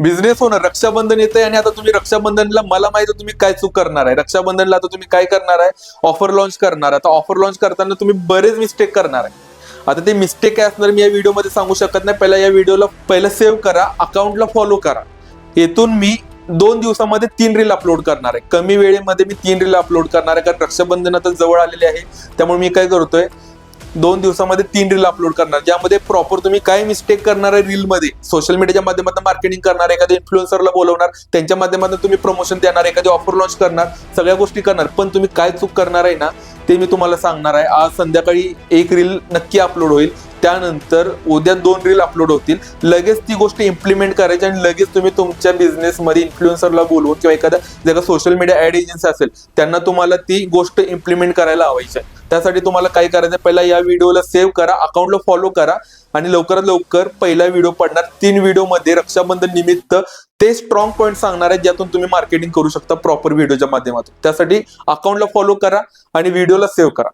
Business होणार. रक्षाबंधन येते आणि आता तुम्ही रक्षाबंधनला, मला माहिती तुम्ही काय चूक करणार आहे. रक्षाबंधनला आता तुम्ही काय करणार आहे, ऑफर लॉन्च करणार. आता ऑफर लॉन्च करताना तुम्ही बरेच मिस्टेक करणार आहे. आता ते मिस्टेक काय असणार मी या व्हिडिओमध्ये सांगू शकत नाही. पहिला या व्हिडिओला पहिला सेव्ह करा, अकाउंटला फॉलो करा. येथून मी 2 दिवसामध्ये 3 रील अपलोड करणार आहे. कमी वेळेमध्ये मी 3 रील अपलोड करणार आहे, कारण रक्षाबंधन आता जवळ आलेले आहे. त्यामुळे मी काय करतोय, 2 दिवसामध्ये 3 रील अपलोड करणार, ज्यामध्ये प्रॉपर तुम्ही काय मिस्टेक करणार आहे रीलमध्ये. सोशल मीडियाच्या माध्यमातून मार्केटिंग करणार, एखाद्या इन्फ्लुएन्सरला बोलवणार, त्यांच्या माध्यमातून तुम्ही प्रमोशन देणार, एखादी ऑफर लॉन्च करणार, सगळ्या गोष्टी करणार. पण तुम्ही काय चूक करणार आहे ना, ते मी तुम्हाला सांगणार आहे. आज संध्याकाळी 1 रील नक्की अपलोड होईल, त्यानंतर उद्या 2 रील अपलोड होतील. लगेच ती गोष्ट इम्प्लिमेंट करायची आणि लगेच तुम्ही तुमच्या बिझनेसमध्ये इन्फ्लुएन्सरला बोलवून किंवा एखाद्या जर सोशल मीडिया ऍड एजन्सी असेल त्यांना तुम्हाला ती गोष्ट इम्प्लिमेंट करायला हवायची आहे. त्यासाठी तुम्हाला काय करायचं, पहिला या व्हिडिओला सेव्ह करा, अकाउंटला फॉलो करा आणि लवकरात लवकर पहिला व्हिडिओ पडणार. 3 व्हिडिओमध्ये रक्षाबंधन निमित्त ते स्ट्रॉंग पॉईंट सांगणार आहे, ज्यातून तुम्ही मार्केटिंग करू शकता प्रॉपर व्हिडिओच्या माध्यमातून. त्यासाठी अकाउंटला फॉलो करा आणि व्हिडिओला सेव्ह करा.